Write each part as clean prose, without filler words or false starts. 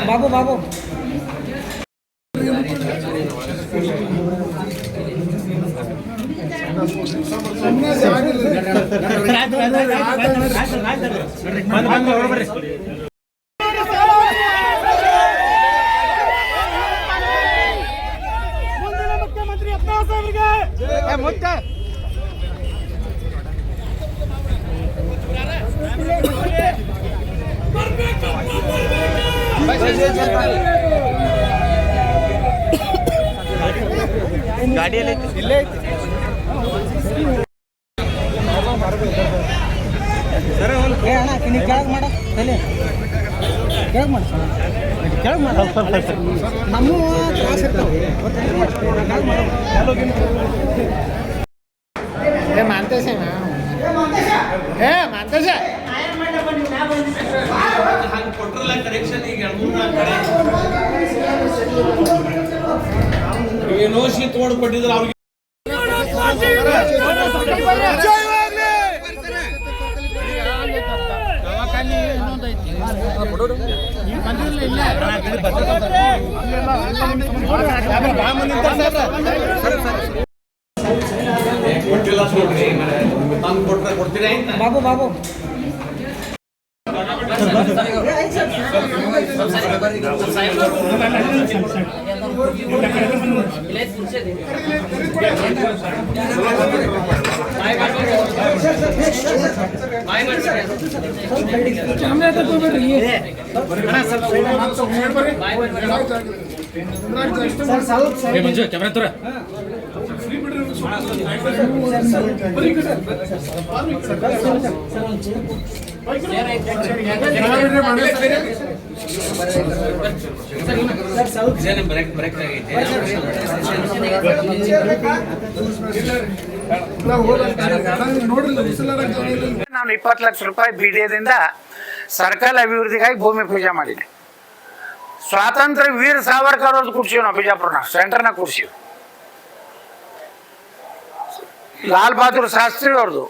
ಬಾಬು ಬಾಬು ಮುಖ್ಯಮಂತ್ರಿ 16 ಗಾಡಿಯಲ್ಲಿ ಇಲ್ಲೇ ಅಣ್ಣ ನೀವು ಕೆಳಗೆ ಮಾಡ ತಲೆ ಕೆಳಗೆ ಮಾಡಿ ಕೆಳಗೆ ಮಾಡ ನಮ್ಮ ಕ್ಲಾಸ್ ಇರ್ತಾವೆ ಮಾನ್ತೇಶ ಮಾನ್ತೇಶ ಕೊಟ್ಟರಲ್ಲ ಕರೆಕ್ಷನ್ ಈಗ ಏನೋ ಶೀತ್ ಓಡ್ ಕೊಟ್ಟಿದ್ರು ಅವ್ರಿಗೆ ಕೊಟ್ಟಿಲ್ಲ ನೋಡ್ರಿ ತಂದು ಕೊಟ್ರೆ ಕೊಡ್ತೀರಾ ಬಾಬು ಬಾಬು ಮಂಜು ಕ್ಯಾಮ್ರಾ ತೋರ ನಾನು 20 ಲಕ್ಷ ರೂಪಾಯಿ ಬಿಡಿಎದಿಂದ ಸರ್ಕಲ್ ಅಭಿವೃದ್ಧಿಗಾಗಿ ಭೂಮಿ ಪೂಜೆ ಮಾಡಿದ್ದೆ. ಸ್ವಾತಂತ್ರ್ಯ ವೀರ ಸಾವರ್ಕರ್ ಅವ್ರದ್ದು ಕೂಡ್ಸಿವಿ ನಾವು ಬಿಜಾಪುರನ ಸೆಂಟರ್ನಾಗ ಕೂಡ್ಸಿವಿ. ಲಾಲ್ ಬಹದ್ದೂರ್ ಶಾಸ್ತ್ರಿ ಅವ್ರದ್ದು,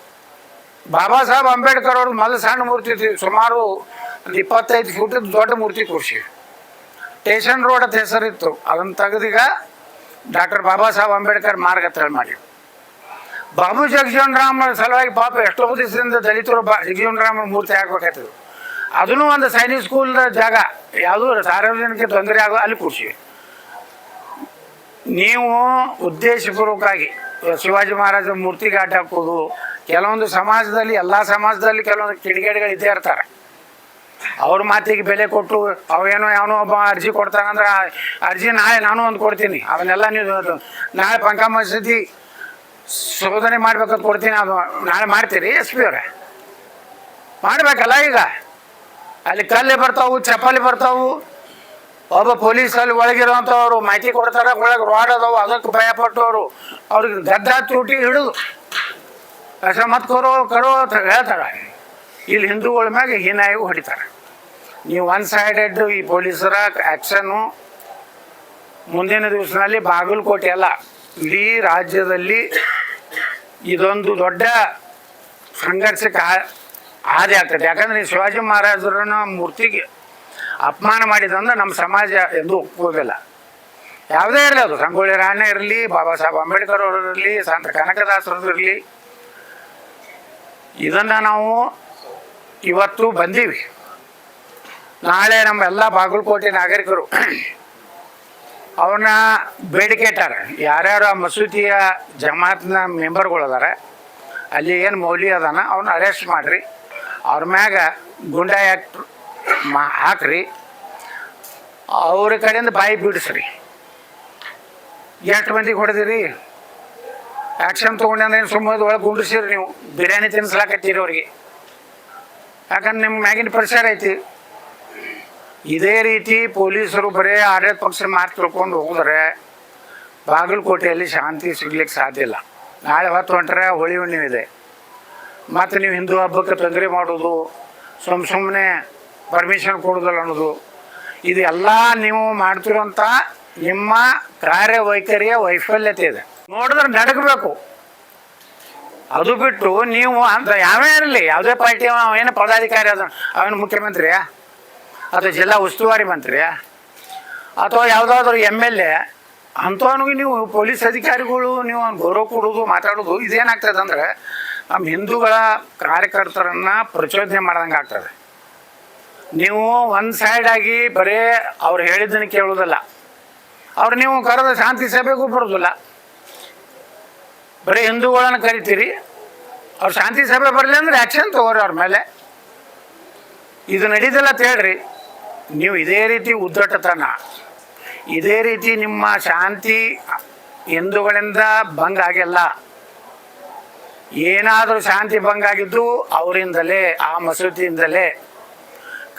ಬಾಬಾ ಸಾಹೇಬ್ ಅಂಬೇಡ್ಕರ್ ಅವ್ರದ್ದು ಮೊದಲು ಸಣ್ಣ ಮೂರ್ತಿ ಸುಮಾರು 25 ಫೀಟ್ ದೊಡ್ಡ ಮೂರ್ತಿ ಕೂಡ್ಸಿವಿ. ಸ್ಟೇಷನ್ ರೋಡ್ ಅಂತ ಹೆಸರಿತ್ತು, ಅದನ್ನು ತೆಗೆದೀಗ ಡಾಕ್ಟರ್ ಬಾಬಾ ಸಾಹೇಬ್ ಅಂಬೇಡ್ಕರ್ ಮಾರ್ಗ ಅಂತ ಹೇಳಿ ಮಾಡಿ. ಬಾಬು ಜಗಜೀವನ್ ರಾಮ್ ಸಲುವಾಗಿ ಪಾಪ ಎಷ್ಟೋ ದಿವಸದಿಂದ ದಲಿತರು ಜಗಜೀವನ್ ರಾಮ್ ಮೂರ್ತಿ ಹಾಕ್ಬೇಕಾಗ್ತದೆ. ಅದನ್ನು ಒಂದು ಸೈನಿಕ್ ಸ್ಕೂಲ್ದ ಜಾಗ ಯಾವುದು ಸಾರ್ವಜನಿಕ ತೊಂದರೆ ಆಗೋ ಅಲ್ಲಿ ಕೂಡ್ಸಿವಿ. ನೀವು ಉದ್ದೇಶಪೂರ್ವಕವಾಗಿ ಶಿವಾಜಿ ಮಹಾರಾಜ ಮೂರ್ತಿಗೆ ಅಡ್ಡ ಹಾಕೋದು, ಕೆಲವೊಂದು ಸಮಾಜದಲ್ಲಿ ಎಲ್ಲ ಸಮಾಜದಲ್ಲಿ ಕೆಲವೊಂದು ಕಿಡಿಗೇಡಿಗಳು ಇದ್ದೇ ಇರ್ತಾರೆ. ಅವ್ರ ಮಾತಿಗೆ ಬೆಲೆ ಕೊಟ್ಟು ಅವೇನೋ ಯಾವನೋ ಒಬ್ಬ ಅರ್ಜಿ ಕೊಡ್ತಾನಂದ್ರೆ ಅರ್ಜಿ ನಾಳೆ ನಾನು ಒಂದು ಕೊಡ್ತೀನಿ, ಅವನ್ನೆಲ್ಲ ನೀವು ನಾಳೆ ಪಂಕ ಮಸೀದಿ ಶೋಧನೆ ಮಾಡ್ಬೇಕಂತ ಕೊಡ್ತೀನಿ, ಅದು ನಾಳೆ ಮಾಡ್ತೀರಿ SP ಅವರೇ? ಮಾಡ್ಬೇಕಲ್ಲ. ಈಗ ಅಲ್ಲಿ ಕಲ್ಲು ಬರ್ತಾವು, ಚಪ್ಪಲಿ ಬರ್ತಾವು, ಒಬ್ಬ ಪೊಲೀಸಲ್ಲಿ ಒಳಗಿರುವಂಥವ್ರು ಮಾಹಿತಿ ಕೊಡ್ತಾರೆ, ಒಳಗೆ ರೋಡ್ ಅದಾವು, ಅದಕ್ಕೆ ಭಯಪಟ್ಟವರು ಅವ್ರಿಗೆ ಗದ್ದ ತುಟಿ ಹಿಡಿದು ಮತ್ತು ಕರೋ ಅಂತ ಹೇಳ್ತಾರೆ. ಇಲ್ಲಿ ಹಿಂದೂಗಳ ಮ್ಯಾಗೆ ಹೀನಾಯಿ ಹೊಡಿತಾರೆ. ನೀವು ಒನ್ ಸೈಡೆಡ್ ಈ ಪೊಲೀಸರ ಆ್ಯಕ್ಷನ್ನು ಮುಂದಿನ ದಿವಸದಲ್ಲಿ ಬಾಗಲಕೋಟೆ ಅಲ್ಲ ಇಡೀ ರಾಜ್ಯದಲ್ಲಿ ಇದೊಂದು ದೊಡ್ಡ ಸಂಘರ್ಷಕ್ಕೆ ಹಾದಿ ಆಗ್ತದೆ. ಯಾಕಂದರೆ ಈ ಶಿವಾಜಿ ಮಹಾರಾಜರನ್ನ ಮೂರ್ತಿಗೆ ಅಪಮಾನ ಮಾಡಿದಂದ್ರೆ ನಮ್ಮ ಸಮಾಜ ಎಂದು ಒಪ್ಪೋದಿಲ್ಲ. ಯಾವುದೇ ಇರಲಿ, ಅದು ಸಂಗೊಳ್ಳಿ ರಾಯಣ್ಣ ಇರಲಿ, ಬಾಬಾ ಸಾಹೇಬ್ ಅಂಬೇಡ್ಕರ್ ಅವರಿರಲಿ, ಸಂತ ಕನಕದಾಸರದಿರಲಿ, ಇದನ್ನು ನಾವು ಇವತ್ತು ಬಂದೀವಿ. ನಾಳೆ ನಮ್ಮೆಲ್ಲ ಬಾಗಲಕೋಟೆ ನಾಗರಿಕರು ಅವನ್ನ ಬೇಡಿಕೆ ಇಟ್ಟಾರೆ. ಯಾರ್ಯಾರು ಆ ಮಸೂತಿಯ ಜಮಾತ್ನ ಮೆಂಬರ್ಗಳು ಅದಾರ, ಅಲ್ಲಿ ಏನು ಮೌಲ್ಯ ಅದಾನ ಅವ್ನ ಅರೆಸ್ಟ್ ಮಾಡಿರಿ, ಅವ್ರ ಮ್ಯಾಗ ಗುಂಡಾ ಆ್ಯಕ್ಟ್ ಹಾಕ್ರಿ, ಅವ್ರ ಕಡೆಯಿಂದ ಬಾಯಿ ಬಿಡಿಸ್ರಿ. ಎಷ್ಟು ಮಂದಿಗೆ ಹೊಡೆದಿರಿ? ಆ್ಯಕ್ಷನ್ ತೊಗೊಂಡು ಏನು ಸುಮ್ಮನೆ ಒಳಗೆ ಗುಂಡಿಸಿರಿ, ನೀವು ಬಿರಿಯಾನಿ ತಿನ್ನಿಸ್ಲಾಕತ್ತೀರಿ ಅವ್ರಿಗೆ. ಯಾಕಂದ್ರೆ ನಿಮ್ಮ ಮ್ಯಾಗಿನ ಪ್ರೆಷರ್ ಐತಿ. ಇದೇ ರೀತಿ ಪೊಲೀಸರು ಬರೀ ಆಡಳಿತ ಪಕ್ಷ ಮಾತು ತಿಳ್ಕೊಂಡು ಹೋದ್ರೆ ಬಾಗಲಕೋಟೆಯಲ್ಲಿ ಶಾಂತಿ ಸಿಗ್ಲಿಕ್ಕೆ ಸಾಧ್ಯ ಇಲ್ಲ. ನಾಳೆ ಹೊತ್ತು ಹೊಂಟ್ರೆ ಹೋಳಿ ಹುಣ್ಣಿಮೆ ಇದೆ, ಮತ್ತು ನೀವು ಹಿಂದೂ ಹಬ್ಬಕ್ಕೆ ತೊಂದರೆ ಮಾಡೋದು, ಸುಮ್ಮನೆ ಪರ್ಮಿಷನ್ ಕೊಡೋದಲ್ಲ ಅನ್ನೋದು, ಇದೆಲ್ಲ ನೀವು ಮಾಡ್ತಿರೋಂಥ ನಿಮ್ಮ ಕಾರ್ಯವೈಖರಿಯ ವೈಫಲ್ಯತೆ ಇದೆ. ನೋಡಿದ್ರೆ ನಡಗಬೇಕು. ಅದು ಬಿಟ್ಟು ನೀವು ಅಂತ ಯಾವೇ ಇರಲಿ, ಯಾವುದೇ ಪಾರ್ಟಿ ಏನು ಪದಾಧಿಕಾರಿ ಅದ, ಅವನು ಮುಖ್ಯಮಂತ್ರಿಯಾ ಅಥವಾ ಜಿಲ್ಲಾ ಉಸ್ತುವಾರಿ ಮಂತ್ರಿಯಾ ಅಥವಾ ಯಾವುದಾದ್ರೂ MLA ಅಂಥವನಿಗೆ ನೀವು ಪೊಲೀಸ್ ಅಧಿಕಾರಿಗಳು ನೀವು ಗೌರವ ಕೊಡೋದು ಮಾತಾಡೋದು ಇದೇನಾಗ್ತದೆ ಅಂದರೆ ನಮ್ಮ ಹಿಂದೂಗಳ ಕಾರ್ಯಕರ್ತರನ್ನು ಪ್ರಚೋದನೆ ಮಾಡ್ದಂಗೆ ಆಗ್ತದೆ. ನೀವು ಒಂದು ಸೈಡಾಗಿ ಬರೀ ಅವ್ರು ಹೇಳಿದ್ದನ್ನು ಕೇಳೋದಿಲ್ಲ, ಅವ್ರು ನೀವು ಕರೆದ ಶಾಂತಿ ಸಭೆಗೂ ಬರೋದಿಲ್ಲ. ಬರೀ ಹಿಂದೂಗಳನ್ನು ಕರಿತೀರಿ, ಅವ್ರು ಶಾಂತಿ ಸಭೆ ಬರಲಿ ಅಂದರೆ ಆ್ಯಕ್ಷನ್ ತಗೋರಿ ಅವ್ರ ಮೇಲೆ. ಇದು ನಡೀದಿಲ್ಲ ಅಂತ ಹೇಳ್ರಿ. ನೀವು ಇದೇ ರೀತಿ ಉದ್ದಟತನ, ಇದೇ ರೀತಿ ನಿಮ್ಮ ಶಾಂತಿ ಹಿಂದೂಗಳಿಂದ ಭಂಗ ಆಗಿಲ್ಲ. ಏನಾದರೂ ಶಾಂತಿ ಭಂಗ ಆಗಿದ್ದು ಅವರಿಂದಲೇ, ಆ ಮಸೂತಿಯಿಂದಲೇ.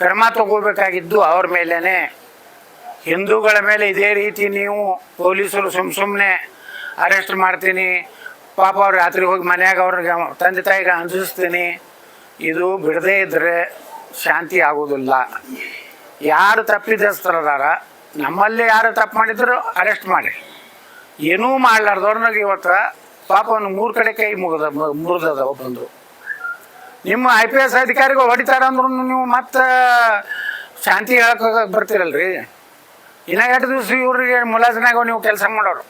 ಕ್ರಮ ತಗೋಬೇಕಾಗಿದ್ದು ಅವ್ರ ಮೇಲೇ. ಹಿಂದೂಗಳ ಮೇಲೆ ಇದೇ ರೀತಿ ನೀವು ಪೊಲೀಸರು ಸುಮ್ಮನೆ ಅರೆಸ್ಟ್ ಮಾಡ್ತೀನಿ, ಪಾಪ ಅವ್ರು ರಾತ್ರಿ ಹೋಗಿ ಮನ್ಯಾಗ ಅವ್ರಿಗೆ ತಂದೆ ತಾಯಿಗೆ ಅಂಜಿಸ್ತೀನಿ, ಇದು ಬಿಡದೇ ಇದ್ದರೆ ಶಾಂತಿ ಆಗೋದಿಲ್ಲ. ಯಾರು ತಪ್ಪಿದಸ್ತರದಾರ, ನಮ್ಮಲ್ಲಿ ಯಾರು ತಪ್ಪು ಮಾಡಿದ್ರು ಅರೆಸ್ಟ್ ಮಾಡಿ, ಏನೂ ಮಾಡ್ಲಾರ್ದವ್ರನಾಗ ಇವತ್ತು ಪಾಪ ಅವ್ನು 3 ಕಡೆ ಕೈ ಮುರಿದವ ಬಂದರು. ನಿಮ್ಮ IPS ಅಧಿಕಾರಿಗಳು ಹೊಡಿತಾರಂದ್ರೂ ನೀವು ಮತ್ತೆ ಶಾಂತಿ ಹೇಳಕ್ಕೆ ಬರ್ತೀರಲ್ರಿ. ಇನ್ನು 2 ದಿವಸ ಇವ್ರಿಗೆ ಮುಲಾಜಿನಾಗ ನೀವು ಕೆಲಸ ಮಾಡೋರು.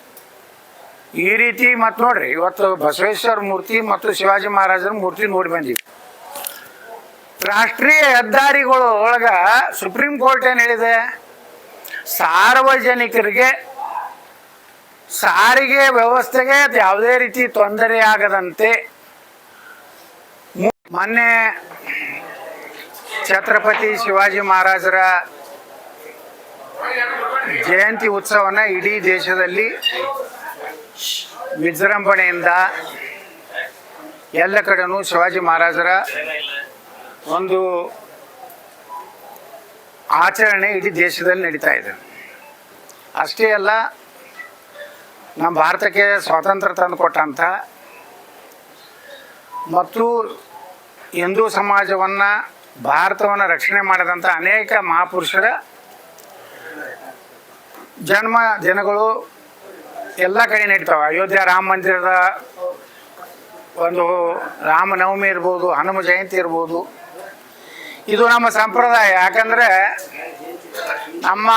ಈ ರೀತಿ ಮತ್ತು ನೋಡ್ರಿ, ಇವತ್ತು ಬಸವೇಶ್ವರ ಮೂರ್ತಿ ಮತ್ತು ಶಿವಾಜಿ ಮಹಾರಾಜರ ಮೂರ್ತಿ ನೋಡಿ ಬಂದೀವಿ. ರಾಷ್ಟ್ರೀಯ ಹೆದ್ದಾರಿಗಳು ಒಳಗೆ ಸುಪ್ರೀಂ ಕೋರ್ಟ್ ಏನು ಹೇಳಿದೆ, ಸಾರ್ವಜನಿಕರಿಗೆ ಸಾರಿಗೆ ವ್ಯವಸ್ಥೆಗೆ ಯಾವುದೇ ರೀತಿ ತೊಂದರೆ ಆಗದಂತೆ ಮೊನ್ನೆ ಛತ್ರಪತಿ ಶಿವಾಜಿ ಮಹಾರಾಜರ ಜಯಂತಿ ಉತ್ಸವನ ಇಡೀ ದೇಶದಲ್ಲಿ ವಿಜೃಂಭಣೆಯಿಂದ ಎಲ್ಲ ಕಡೆನೂ ಶಿವಾಜಿ ಮಹಾರಾಜರ ಒಂದು ಆಚರಣೆ ಇಡೀ ದೇಶದಲ್ಲಿ ನಡೀತಾ ಇದೆ. ಅಷ್ಟೇ ಅಲ್ಲ, ನಮ್ಮ ಭಾರತಕ್ಕೆ ಸ್ವಾತಂತ್ರ್ಯ ತಂದು ಕೊಟ್ಟಂಥ ಮತ್ತು ಹಿಂದೂ ಸಮಾಜವನ್ನು ಭಾರತವನ್ನು ರಕ್ಷಣೆ ಮಾಡಿದಂಥ ಅನೇಕ ಮಹಾಪುರುಷರ ಜನ್ಮ ದಿನಗಳು ಎಲ್ಲ ಕಡೆ ನಡೀತಾವೆ. ಅಯೋಧ್ಯ ರಾಮ ಮಂದಿರದ ಒಂದು ರಾಮನವಮಿ ಇರ್ಬೋದು, ಹನುಮ ಜಯಂತಿ ಇರ್ಬೋದು, ಇದು ನಮ್ಮ ಸಂಪ್ರದಾಯ. ಯಾಕಂದರೆ ನಮ್ಮ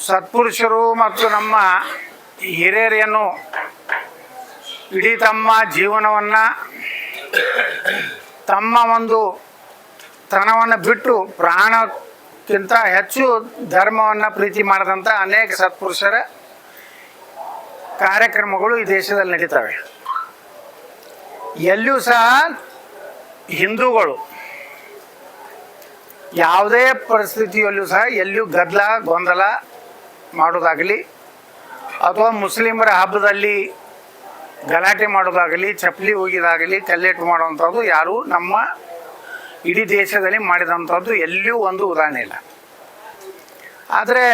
ಸತ್ಪುರುಷರು ಮತ್ತು ನಮ್ಮ ಹಿರಿಯರೇನು ಇಡೀ ತಮ್ಮ ಜೀವನವನ್ನು ತಮ್ಮ ಒಂದು ತನವನ್ನು ಬಿಟ್ಟು ಪ್ರಾಣಕ್ಕಿಂತ ಹೆಚ್ಚು ಧರ್ಮವನ್ನು ಪ್ರೀತಿ ಮಾಡಿದಂಥ ಅನೇಕ ಸತ್ಪುರುಷರ ಕಾರ್ಯಕ್ರಮಗಳು ಈ ದೇಶದಲ್ಲಿ ನಡೀತವೆ. ಎಲ್ಲಿಯೂ ಸಹ ಹಿಂದೂಗಳು ಯಾವುದೇ ಪರಿಸ್ಥಿತಿಯಲ್ಲೂ ಸಹ ಎಲ್ಲಿಯೂ ಗದ್ದಲ ಗೊಂದಲ ಮಾಡೋದಾಗಲಿ ಅಥವಾ ಮುಸ್ಲಿಮರ ಹಬ್ಬದಲ್ಲಿ ಗಲಾಟೆ ಮಾಡೋದಾಗಲಿ, ಚಪ್ಪಲಿ ಹೋಗಿದಾಗಲಿ, ಕಲ್ಲೇಟು ಮಾಡುವಂಥದ್ದು ಯಾರೂ ನಮ್ಮ ಇಡೀ ದೇಶದಲ್ಲಿ ಮಾಡಿದಂಥದ್ದು ಎಲ್ಲಿಯೂ ಒಂದು ಉದಾಹರಣೆ ಇಲ್ಲ. ಆದರೆ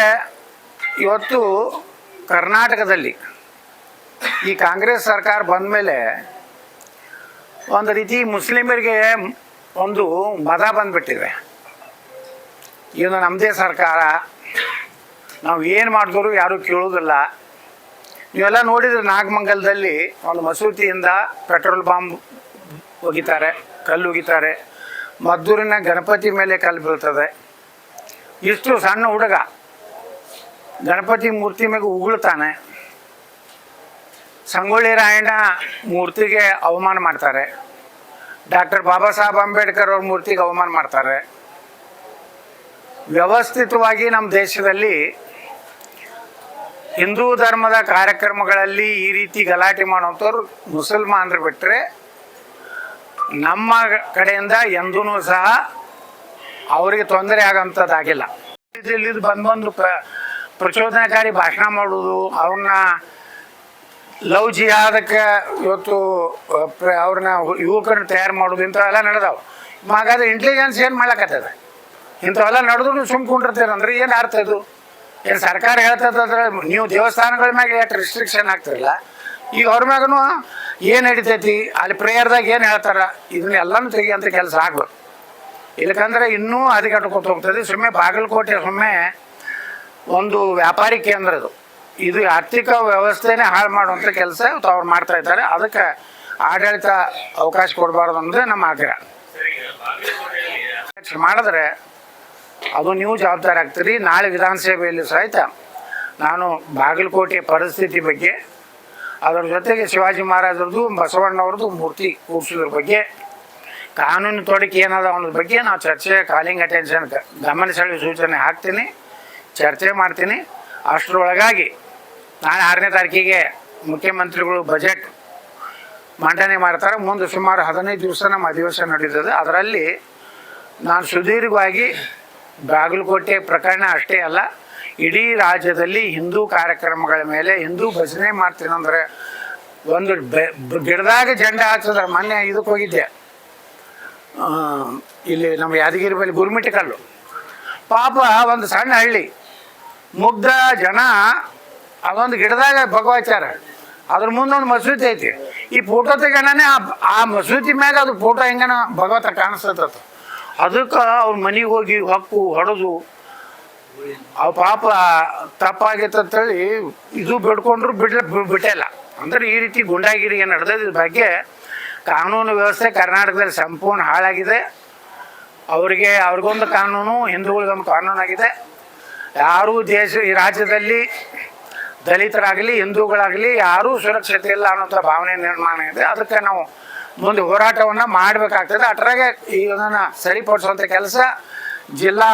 ಇವತ್ತು ಕರ್ನಾಟಕದಲ್ಲಿ ಈ ಕಾಂಗ್ರೆಸ್ ಸರ್ಕಾರ ಬಂದ ಮೇಲೆ ಒಂದು ರೀತಿ ಮುಸ್ಲಿಮರಿಗೆ ಒಂದು ಮದ ಬಂದುಬಿಟ್ಟಿದೆ. ಇದು ನಮ್ಮದೇ ಸರ್ಕಾರ, ನಾವು ಏನು ಮಾಡಿದ್ರು ಯಾರೂ ಕೇಳೋದಿಲ್ಲ. ನೀವೆಲ್ಲ ನೋಡಿದ್ರೆ ನಾಗಮಂಗಲದಲ್ಲಿ ಒಂದು ಮಸೂತಿಯಿಂದ ಪೆಟ್ರೋಲ್ ಬಾಂಬ್ ಒಗಿತಾರೆ, ಕಲ್ಲು ಒಗಿತಾರೆ. ಮದ್ದೂರಿನ ಗಣಪತಿ ಮೇಲೆ ಕಲ್ಲು ಬೀಳ್ತದೆ. ಇಷ್ಟು ಸಣ್ಣ ಹುಡುಗ ಗಣಪತಿ ಮೂರ್ತಿ ಮೇಲೆ ಉಗುಳ್ತಾನೆ. ಸಂಗೊಳ್ಳಿ ರಾಯಣ್ಣ ಮೂರ್ತಿಗೆ ಅವಮಾನ ಮಾಡ್ತಾರೆ. ಡಾಕ್ಟರ್ ಬಾಬಾ ಸಾಹೇಬ್ ಅಂಬೇಡ್ಕರ್ ಅವ್ರ ಮೂರ್ತಿಗೆ ಅವಮಾನ ಮಾಡ್ತಾರೆ. ವ್ಯವಸ್ಥಿತವಾಗಿ ನಮ್ಮ ದೇಶದಲ್ಲಿ ಹಿಂದೂ ಧರ್ಮದ ಕಾರ್ಯಕ್ರಮಗಳಲ್ಲಿ ಈ ರೀತಿ ಗಲಾಟೆ ಮಾಡುವಂಥವ್ರು ಮುಸಲ್ಮಾನರು ಬಿಟ್ಟರೆ ನಮ್ಮ ಕಡೆಯಿಂದ ಎಂದೂ ಸಹ ಅವರಿಗೆ ತೊಂದರೆ ಆಗೋಂಥದ್ದಾಗಿಲ್ಲ. ಇಲ್ಲಿದ್ದು ಬಂದು ಪ್ರಚೋದನಕಾರಿ ಭಾಷಣ ಮಾಡೋದು, ಅವ್ರನ್ನ ಲವ್ ಜಿಹಾದಕ್ಕೆ ಇವತ್ತು ಅವ್ರನ್ನ ಯುವಕರನ್ನ ತಯಾರು ಮಾಡೋದು ಇಂಥವೆಲ್ಲ ನಡೆದಾವೆ. ಹಾಗಾದ್ರೆ ಇಂಟೆಲಿಜೆನ್ಸ್ ಏನು ಮಾಡ್ಲಕತ್ತದ? ಇಂಥವೆಲ್ಲ ನಡೆದ್ರು ಸುಮ್ಕೊಂಡಿರ್ತೀರಂದ್ರೆ ಏನು ಅರ್ಥ ಇದು? ಏನು ಸರ್ಕಾರ ಹೇಳ್ತದಂದ್ರೆ ನೀವು ದೇವಸ್ಥಾನಗಳ ಮ್ಯಾಗ ಎಷ್ಟು ರಿಸ್ಟ್ರಿಕ್ಷನ್ ಆಗ್ತಿರಲ್ಲ, ಈಗ ಅವ್ರ ಮ್ಯಾಗೂ ಏನು ನಡೀತೈತಿ, ಅಲ್ಲಿ ಪ್ರೇಯರ್ದಾಗ ಏನು ಹೇಳ್ತಾರ, ಇದನ್ನೆಲ್ಲನೂ ತೆಗಿಯಂಥ ಕೆಲಸ ಆಗ್ಬೇಕು. ಇಲ್ಲಕಂದ್ರೆ ಇನ್ನೂ ಅಧಿಕಟ್ಕೊತ ಹೋಗ್ತದೆ. ಸುಮ್ಮನೆ ಬಾಗಲಕೋಟೆ ಸುಮ್ಮನೆ ಒಂದು ವ್ಯಾಪಾರಿ ಕೇಂದ್ರ ಇದು. ಇದು ಆರ್ಥಿಕ ವ್ಯವಸ್ಥೆನೇ ಹಾಳು ಮಾಡುವಂಥ ಕೆಲಸ ಅವ್ರು ಮಾಡ್ತಾ ಇದ್ದಾರೆ. ಅದಕ್ಕೆ ಆಡಳಿತ ಅವಕಾಶ ಕೊಡಬಾರ್ದು ಅನ್ನೋದೇ ನಮ್ಮ ಆಗ್ರಹ. ಮಾಡಿದ್ರೆ ಅದು ನೀವು ಜವಾಬ್ದಾರಿ ಆಗ್ತೀರಿ. ನಾಳೆ ವಿಧಾನಸಭೆಯಲ್ಲಿ ಸಹಿತ ನಾನು ಬಾಗಲಕೋಟೆ ಪರಿಸ್ಥಿತಿ ಬಗ್ಗೆ, ಅದರ ಜೊತೆಗೆ ಶಿವಾಜಿ ಮಹಾರಾಜರದು ಬಸವಣ್ಣವ್ರದ್ದು ಮೂರ್ತಿ ಕೂರಿಸೋದ್ರ ಬಗ್ಗೆ, ಕಾನೂನು ತೊಡಕೆ ಏನದ ಅನ್ನೋದ್ರ ಬಗ್ಗೆ ನಾವು ಚರ್ಚೆ, ಕಾಲಿಂಗ್ ಅಟೆನ್ಷನ್, ಗಮನ ಸೆಳೆಯುವ ಸೂಚನೆ ಹಾಕ್ತೀನಿ, ಚರ್ಚೆ ಮಾಡ್ತೀನಿ. ಅಷ್ಟರೊಳಗಾಗಿ ನಾಳೆ 6ನೇ ತಾರೀಕಿಗೆ ಮುಖ್ಯಮಂತ್ರಿಗಳು ಬಜೆಟ್ ಮಂಡನೆ ಮಾಡ್ತಾರೆ. ಮುಂದೆ ಸುಮಾರು 15 ದಿವಸ ನಮ್ಮ ಅಧಿವೇಶನ ನಡೀತದೆ. ಅದರಲ್ಲಿ ನಾನು ಸುದೀರ್ಘವಾಗಿ ಬಾಗಲಕೋಟೆ ಪ್ರಕರಣ ಅಷ್ಟೇ ಅಲ್ಲ, ಇಡೀ ರಾಜ್ಯದಲ್ಲಿ ಹಿಂದೂ ಕಾರ್ಯಕ್ರಮಗಳ ಮೇಲೆ ಹಿಂದೂ ಭಜನೆ ಮಾಡ್ತೀನಿ ಅಂದರೆ ಒಂದು ಗಿಡದಾಗ ಜೆಂಡಾ ಹಾಕ್ಸಿದ್ರೆ. ಮೊನ್ನೆ ಇದಕ್ಕೆ ಹೋಗಿದ್ದೆ, ಇಲ್ಲಿ ನಮ್ಮ ಯಾದಗಿರಿ ಬಳಿ ಗುರುಮಿಟ್ಟಿಕಲ್ಲು. ಪಾಪ ಒಂದು ಸಣ್ಣ ಹಳ್ಳಿ, ಮುಗ್ಧ ಜನ ಅದೊಂದು ಗಿಡದಾಗ ಭಗವಾಚಾರ, ಅದ್ರ ಮುಂದೊಂದು ಮಸೂತಿ ಐತಿ. ಈ ಫೋಟೋ ತೆಗೋಣನೇ ಆ ಮಸೂತಿ ಮ್ಯಾಗ ಅದು ಫೋಟೋ ಹೆಂಗನ ಭಗವತ ಕಾಣಿಸ್ತದ. ಅದಕ್ಕೆ ಅವ್ರ ಮನೆಗೆ ಹೋಗಿ ಹೊಕ್ಕು ಹೊಡೆದು ಅವು ಪಾಪ ತಪ್ಪಾಗೈತೆ ಅಂತೇಳಿ ಇದು ಬಿಡ್ಕೊಂಡ್ರು ಬಿಟ್ಟಿಲ್ಲ. ಅಂದ್ರೆ ಈ ರೀತಿ ಗುಂಡಾಗಿರಿ ಏನು ನಡೆದ ಇದ್ರ ಬಗ್ಗೆ ಕಾನೂನು ವ್ಯವಸ್ಥೆ ಕರ್ನಾಟಕದಲ್ಲಿ ಸಂಪೂರ್ಣ ಹಾಳಾಗಿದೆ. ಅವ್ರಿಗೊಂದು ಕಾನೂನು, ಹಿಂದೂಗಳಿಗೊಂದು ಕಾನೂನಾಗಿದೆ. ಯಾರೂ ಈ ರಾಜ್ಯದಲ್ಲಿ ದಲಿತರಾಗಲಿ ಹಿಂದೂಗಳಾಗಲಿ ಯಾರೂ ಸುರಕ್ಷತೆ ಇಲ್ಲ ಅನ್ನೋಂಥ ಭಾವನೆ ನಿರ್ಮಾಣ ಇದೆ. ಅದಕ್ಕೆ ನಾವು ಮುಂದೆ ಹೋರಾಟವನ್ನು ಮಾಡಬೇಕಾಗ್ತದೆ. ಅಷ್ಟರಾಗೆ ಇದನ್ನು ಸರಿಪಡಿಸುವಂಥ ಕೆಲಸ ಜಿಲ್ಲಾ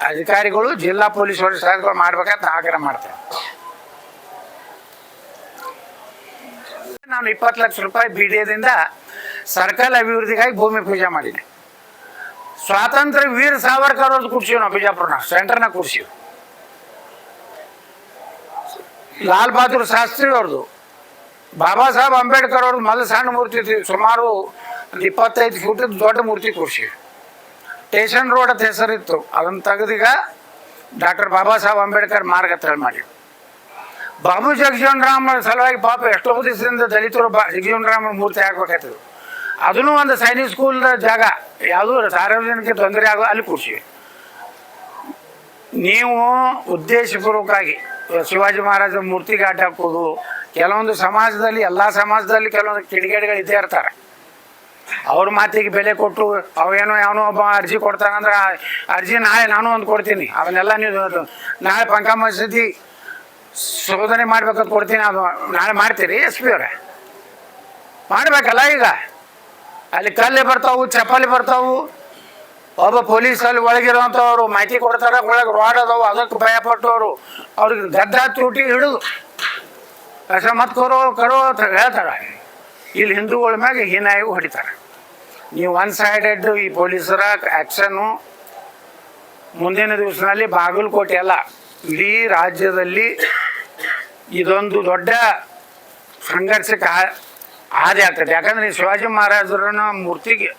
ಅಧಿಕಾರಿಗಳು, ಜಿಲ್ಲಾ ಪೊಲೀಸ್ ವರಿಷ್ಠಾಧಿಕಾರಿಗಳು ಮಾಡ್ಬೇಕಂತ ಆಗ್ರಹ ಮಾಡ್ತೇವೆ. ನಾನು 20 ಲಕ್ಷ ರೂಪಾಯಿ BDAದಿಂದ ಸರ್ಕಲ್ ಅಭಿವೃದ್ಧಿಗಾಗಿ ಭೂಮಿ ಪೂಜೆ ಮಾಡಿದ್ದೆ. ಸ್ವಾತಂತ್ರ್ಯ ವೀರ ಸಾವರ್ಕರ್ ಅವ್ರದ್ದು ಕೂಡ್ಸೀವಿ ನಾವು ಬಿಜಾಪುರನ ಸೆಂಟರ್ನಾಗ ಕೂಡ್ಸೀವಿ. ಲಾಲ್ ಬಹದ್ದೂರ್ ಶಾಸ್ತ್ರಿ ಅವ್ರದ್ದು, ಬಾಬಾ ಸಾಹೇಬ್ ಅಂಬೇಡ್ಕರ್ ಅವ್ರದ್ದು ಮೊದಲು ಸಣ್ಣ ಮೂರ್ತಿ ಸುಮಾರು 25 ಫೀಟ್ ದೊಡ್ಡ ಮೂರ್ತಿ ಕೂಡ್ಸೀವಿ. ಸ್ಟೇಷನ್ ರೋಡ್ ಅಂತ ಹೆಸರಿತ್ತು, ಅದನ್ನು ತೆಗೆದೀಗ ಡಾಕ್ಟರ್ ಬಾಬಾ ಸಾಹೇಬ್ ಅಂಬೇಡ್ಕರ್ ಮಾರ್ಗ ಅಂತ ಹೇಳಿ ಮಾಡಿ. ಬಾಬು ಜಗಜೀವನ್ ರಾಮ್ ಸಲುವಾಗಿ ಪಾಪ ಎಷ್ಟೋ ದಿವಸದಿಂದ ದಲಿತರು ಜಗಜೀವನ್ ರಾಮ್ ಮೂರ್ತಿ ಹಾಕ್ಬೇಕಾಗ್ತದೆ. ಅದನ್ನು ಒಂದು ಸೈನಿಕ್ ಸ್ಕೂಲ್ ಜಾಗ, ಯಾವುದೂ ಸಾರ್ವಜನಿಕ ತೊಂದರೆ ಆಗೋ ಅಲ್ಲಿ ಕೂಡ್ಸೀವಿ. ನೀವು ಉದ್ದೇಶಪೂರ್ವಕವಾಗಿ ಶಿವಾಜಿ ಮಹಾರಾಜ ಮೂರ್ತಿಗೆ ಅಡ್ಡ ಹಾಕೋದು, ಕೆಲವೊಂದು ಸಮಾಜದಲ್ಲಿ, ಎಲ್ಲ ಸಮಾಜದಲ್ಲಿ ಕೆಲವೊಂದು ಕಿಡಿಗೇಡಿಗಳು ಇದ್ದೇ ಇರ್ತಾರೆ. ಅವ್ರ ಮಾತಿಗೆ ಬೆಲೆ ಕೊಟ್ಟು ಅವೇನೋ ಯಾವನೋ ಒಬ್ಬ ಅರ್ಜಿ ಕೊಡ್ತಾನಂದ್ರೆ ಅರ್ಜಿ ನಾಳೆ ನಾನು ಒಂದು ಕೊಡ್ತೀನಿ, ಅವನ್ನೆಲ್ಲ ನೀವು ನಾಳೆ ಪಂಕ ಮಸೀದಿ ಶೋಧನೆ ಮಾಡ್ಬೇಕಂತ ಕೊಡ್ತೀನಿ, ಅದು ನಾಳೆ ಮಾಡ್ತೀರಿ SP ಅವರೇ? ಮಾಡಬೇಕಲ್ಲ. ಈಗ ಅಲ್ಲಿ ಕಲ್ಲು ಬರ್ತಾವು, ಚಪ್ಪಲಿ ಬರ್ತಾವು. ಒಬ್ಬ ಪೊಲೀಸಲ್ಲಿ ಒಳಗಿರುವಂಥವ್ರು ಮಾಹಿತಿ ಕೊಡ್ತಾರೆ, ಒಳಗೆ ರೋಡ್ ಅದಾವು, ಅದಕ್ಕೆ ಭಯಪಟ್ಟು ಅವ್ರಿಗೆ ಗದ್ದ ಚೂಟಿ ಹಿಡಿದು ಕಸಮತ್ ಕರೋ ಅಂತ ಹೇಳ್ತಾರೆ. ಇಲ್ಲಿ ಹಿಂದೂಗಳ ಮ್ಯಾಗೆ ಹೀನಾಗಿ ಹೊಡಿತಾರೆ. ನೀವು ಒನ್ ಸೈಡೆಡ್ ಈ ಪೊಲೀಸರ ಆ್ಯಕ್ಷನ್ನು ಮುಂದಿನ ದಿವಸದಲ್ಲಿ ಬಾಗಲಕೋಟೆ ಅಲ್ಲ, ಇಡೀ ರಾಜ್ಯದಲ್ಲಿ ಇದೊಂದು ದೊಡ್ಡ ಸಂಘರ್ಷಕ್ಕೆ ಹಾದಿ ಆಗ್ತದೆ. ಯಾಕಂದರೆ ಈ ಶಿವಾಜಿ ಮಹಾರಾಜರನ್ನ ಮೂರ್ತಿಗೆ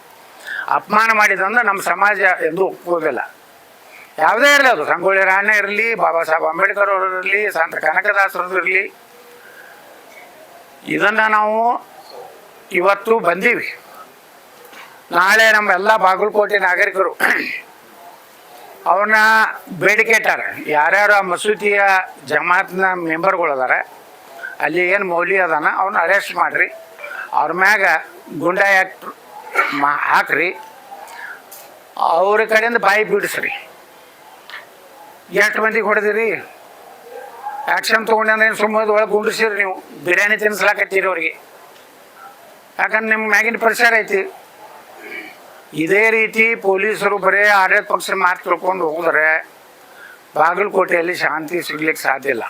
ಅಪಮಾನ ಮಾಡಿದಂದ್ರೆ ನಮ್ಮ ಸಮಾಜ ಎಂದೂ ಒಪ್ಪೋದಿಲ್ಲ. ಯಾವುದೇ ಇರಲಿ, ಅದು ಸಂಗೊಳ್ಳಿ ರಾಯಣ್ಣ ಇರಲಿ, ಬಾಬಾ ಸಾಹೇಬ್ ಅಂಬೇಡ್ಕರ್ ಅವರಿರಲಿ, ಸಂತ ಕನಕದಾಸರದಿರಲಿ, ಇದನ್ನು ನಾವು ಇವತ್ತು ಬಂದೀವಿ. ನಾಳೆ ನಮ್ಮೆಲ್ಲ ಬಾಗಲಕೋಟೆ ನಾಗರಿಕರು ಅವ್ರನ್ನ ಬೇಡಿಕೆ ಇಟ್ಟಾರೆ. ಯಾರ್ಯಾರು ಆ ಮಸೂತಿಯ ಜಮಾತ್ನ ಮೆಂಬರ್ಗಳು ಅದಾರೆ, ಅಲ್ಲಿ ಏನು ಮೌಲ್ಯ ಅದಾನ ಅವ್ರನ್ನ ಅರೆಸ್ಟ್ ಮಾಡಿರಿ, ಅವ್ರ ಮ್ಯಾಗ ಗುಂಡಾ ಆ್ಯಕ್ಟ್ ಹಾಕ್ರಿ, ಅವ್ರ ಕಡೆಯಿಂದ ಬಾಯಿ ಬಿಡಿಸ್ರಿ. ಎಷ್ಟು ಮಂದಿಗೆ ಹೊಡೆದಿರಿ, ಆ್ಯಕ್ಷನ್ ತೊಗೊಂಡು ಏನು ಸುಮ್ಮನೆ ಒಳಗೆ ಗುಂಡಿಸಿರಿ, ನೀವು ಬಿರಿಯಾನಿ ತಿನ್ನಿಸ್ಲಾಕತ್ತೀರಿ ಅವ್ರಿಗೆ. ಯಾಕಂದ್ರೆ ನಿಮ್ಮ ಮ್ಯಾಗಿನ ಪ್ರೆಷರ್ ಐತಿ. ಇದೇ ರೀತಿ ಪೊಲೀಸರು ಬರೀ ಆಡಳಿತ ಪಕ್ಷ ಮಾತು ತಿಳ್ಕೊಂಡು ಹೋದ್ರೆ ಬಾಗಲಕೋಟೆಯಲ್ಲಿ ಶಾಂತಿ ಸಿಗ್ಲಿಕ್ಕೆ ಸಾಧ್ಯ ಇಲ್ಲ.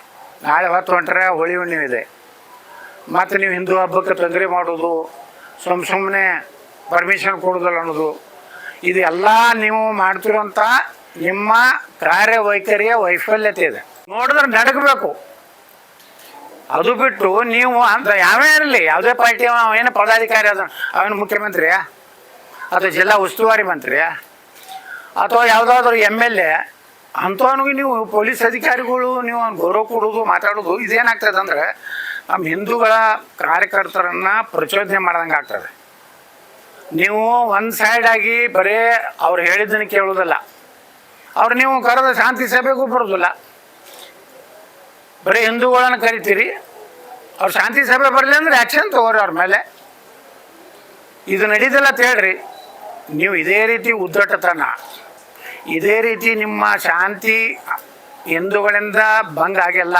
ನಾಳೆ ಹೊತ್ತು ಹೊಂಟ್ರೆ ಹೋಳಿ ಹುಣ್ಣಿಮೆ ಇದೆ, ಮತ್ತು ನೀವು ಹಿಂದೂ ಹಬ್ಬಕ್ಕೆ ತೊಂದರೆ ಮಾಡೋದು, ಸುಮ್ಮನೆ ಪರ್ಮಿಷನ್ ಕೊಡೋದಲ್ಲ ಅನ್ನೋದು, ಇದೆಲ್ಲ ನೀವು ಮಾಡ್ತಿರೋಂಥ ನಿಮ್ಮ ಕಾರ್ಯವೈಖರಿಯ ವೈಫಲ್ಯತೆ ಇದೆ. ನೋಡಿದ್ರೆ ನಡಗಬೇಕು. ಅದು ಬಿಟ್ಟು ನೀವು ಅಂತ ಯಾವೇ ಇರಲಿ, ಯಾವುದೇ ಪಾರ್ಟಿ ಏನು ಪದಾಧಿಕಾರಿ ಅದ, ಅವನು ಮುಖ್ಯಮಂತ್ರಿಯಾ ಅಥವಾ ಜಿಲ್ಲಾ ಉಸ್ತುವಾರಿ ಮಂತ್ರಿಯಾ ಅಥವಾ ಯಾವುದಾದ್ರೂ MLA ಅಂಥವನಿಗೆ ನೀವು ಪೊಲೀಸ್ ಅಧಿಕಾರಿಗಳು ನೀವು ಗೌರವ ಕೊಡೋದು, ಮಾತಾಡೋದು, ಇದೇನಾಗ್ತದೆ ಅಂದರೆ ನಮ್ಮ ಹಿಂದೂಗಳ ಕಾರ್ಯಕರ್ತರನ್ನು ಪ್ರಚೋದನೆ ಮಾಡ್ದಂಗೆ ಆಗ್ತದೆ. ನೀವು ಒಂದು ಸೈಡಾಗಿ ಬರೀ ಅವ್ರು ಹೇಳಿದ್ದನ್ನು ಕೇಳೋದಿಲ್ಲ, ಅವ್ರು ನೀವು ಕರೆದ ಶಾಂತಿ ಸಭೆಗೂ ಬರೋದಿಲ್ಲ. ಬರೀ ಹಿಂದೂಗಳನ್ನು ಕರಿತೀರಿ. ಅವ್ರು ಶಾಂತಿ ಸಭೆ ಬರಲಿ ಅಂದ್ರೆ ಆ್ಯಕ್ಷನ್ ತಗೋರಿ ಅವ್ರ ಮೇಲೆ. ಇದು ನಡೀದಿಲ್ಲ ಅಂತ ಹೇಳ್ರಿ. ನೀವು ಇದೇ ರೀತಿ ಉದ್ದಟತನ, ಇದೇ ರೀತಿ ನಿಮ್ಮ ಶಾಂತಿ ಹಿಂದೂಗಳಿಂದ ಭಂಗ ಆಗಿಲ್ಲ.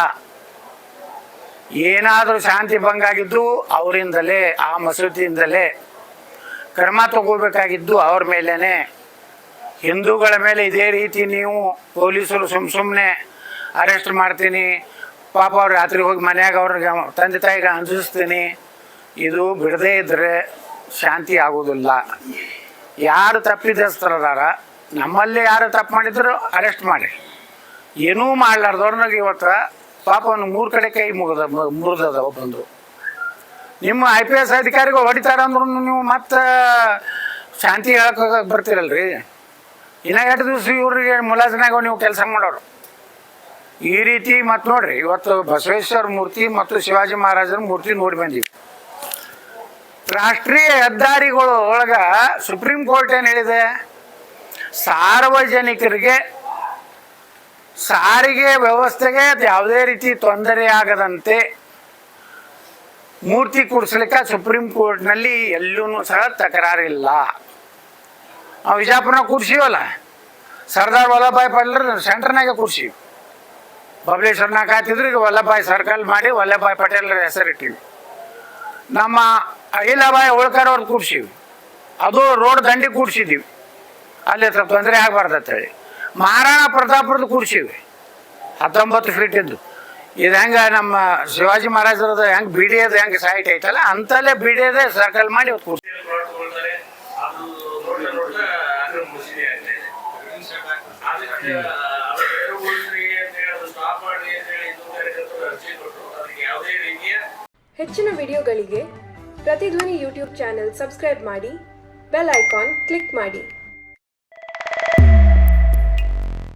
ಏನಾದರೂ ಶಾಂತಿ ಭಂಗ ಆಗಿದ್ದು ಅವರಿಂದಲೇ, ಆ ಮಸೂತಿಯಿಂದಲೇ. ಕ್ರಮ ತಗೋಬೇಕಾಗಿದ್ದು ಅವ್ರ ಮೇಲೇ. ಹಿಂದೂಗಳ ಮೇಲೆ ಇದೇ ರೀತಿ ನೀವು ಪೊಲೀಸರು ಸುಮ್ಮನೆ ಅರೆಸ್ಟ್ ಮಾಡ್ತೀನಿ, ಪಾಪ ಅವ್ರು ರಾತ್ರಿ ಹೋಗಿ ಮನ್ಯಾಗ ಅವ್ರಿಗೆ ತಂದೆ ತಾಯಿಗೆ ಅಂಜಿಸ್ತೀನಿ, ಇದು ಬಿಡದೇ ಇದ್ದರೆ ಶಾಂತಿ ಆಗೋದಿಲ್ಲ. ಯಾರು ತಪ್ಪಿದಸ್ತರದಾರ, ನಮ್ಮಲ್ಲಿ ಯಾರು ತಪ್ಪು ಮಾಡಿದ್ರು ಅರೆಸ್ಟ್ ಮಾಡಿ. ಏನೂ ಮಾಡ್ಲಾರ್ದವ್ರನಾಗ ಇವತ್ತು ಪಾಪ ಅವ್ನು 3 ಕಡೆ ಕೈ ಮುರಿದವ ಬಂದರು. ನಿಮ್ಮ IPS ಅಧಿಕಾರಿಗಳು ಹೊಡಿತಾರಂದ್ರೂ ನೀವು ಮತ್ತೆ ಶಾಂತಿ ಹೇಳಕ್ಕೆ ಬರ್ತೀರಲ್ರಿ. ಇನ್ನು 2 ದಿವಸ ಇವ್ರಿಗೆ ಮುಲಾಜಿನಾಗ ನೀವು ಕೆಲಸ ಮಾಡೋರು. ಈ ರೀತಿ ಮತ್ತು ನೋಡ್ರಿ, ಇವತ್ತು ಬಸವೇಶ್ವರ ಮೂರ್ತಿ ಮತ್ತು ಶಿವಾಜಿ ಮಹಾರಾಜರ ಮೂರ್ತಿ ನೋಡಿ ಬಂದೀವಿ. ರಾಷ್ಟ್ರೀಯ ಹೆದ್ದಾರಿಗಳು ಒಳಗೆ ಸುಪ್ರೀಂ ಕೋರ್ಟ್ ಏನು ಹೇಳಿದೆ, ಸಾರ್ವಜನಿಕರಿಗೆ ಸಾರಿಗೆ ವ್ಯವಸ್ಥೆಗೆ ಯಾವುದೇ ರೀತಿ ತೊಂದರೆ ಆಗದಂತೆ ಮೂರ್ತಿ ಕೂಡಿಸ್ಲಿಕ್ಕೆ ಸುಪ್ರೀಂ ಕೋರ್ಟ್ನಲ್ಲಿ ಎಲ್ಲೂ ಸಹ ತಕರಾರಿಲ್ಲ. ನಾವು ವಿಜಾಪುರನಾಗ ಕೂಡ್ಸೀವಲ್ಲ, ಸರ್ದಾರ್ ವಲ್ಲಭಭಾಯಿ ಪಟೇಲ್ ಸೆಂಟ್ರ್ನಾಗೆ ಕೂಡ್ಸೀವಿ. ಬಬಲೇಶ್ವರ್ನಾಗ ಹಾಕಿದ್ರು, ಈಗ ವಲ್ಲಭಭಾಯಿ ಸರ್ಕಲ್ ಮಾಡಿ ವಲ್ಲಭಭಾಯಿ ಪಟೇಲ್ರ ಹೆಸರಿಟ್ಟಿವಿ. ನಮ್ಮ ಅಹಿಲಾಬಾಯಿ ಹೋಳ್ಕರ್ ಅವ್ರು ಕೂಡ್ಸೀವಿ, ಅದು ರೋಡ್ ದಂಡಿ ಕೂಡ್ಸಿದ್ದೀವಿ, ಅಲ್ಲಿ ಸ್ವಲ್ಪ ತೊಂದರೆ ಆಗಬಾರ್ದಂತೇಳಿ. ಮಹಾರಾಣಾ ಪ್ರತಾಪ್ರದ್ದು ಕೂಡ್ಸೀವಿ 19 ಫೀಟ್ ಇದ್ದು. ಇದು ಹೆಂಗೆ ನಮ್ಮ ಶಿವಾಜಿ ಮಹಾರಾಜರದ್ದು ಹೆಂಗೆ ಬಿಡಿಯೋದು ಹೆಂಗೆ ಸೈಟ್ ಐತಲ್ಲ ಅಂತಲೇ ಬಿಡಿಯೋದೇ ಸರ್ಕಲ್ ಮಾಡಿ ಇವತ್ತು ಕೂಡ್ಸಿ. ಹೆಚ್ಚಿನ ವಿಡಿಯೋಗಳಿಗೆ ಪ್ರತಿಧ್ವನಿ ಯೂಟ್ಯೂಬ್ ಚಾನೆಲ್ ಸಬ್ಸ್ಕ್ರೈಬ್ ಮಾಡಿ, ಬೆಲ್ ಐಕಾನ್ ಕ್ಲಿಕ್ ಮಾಡಿ.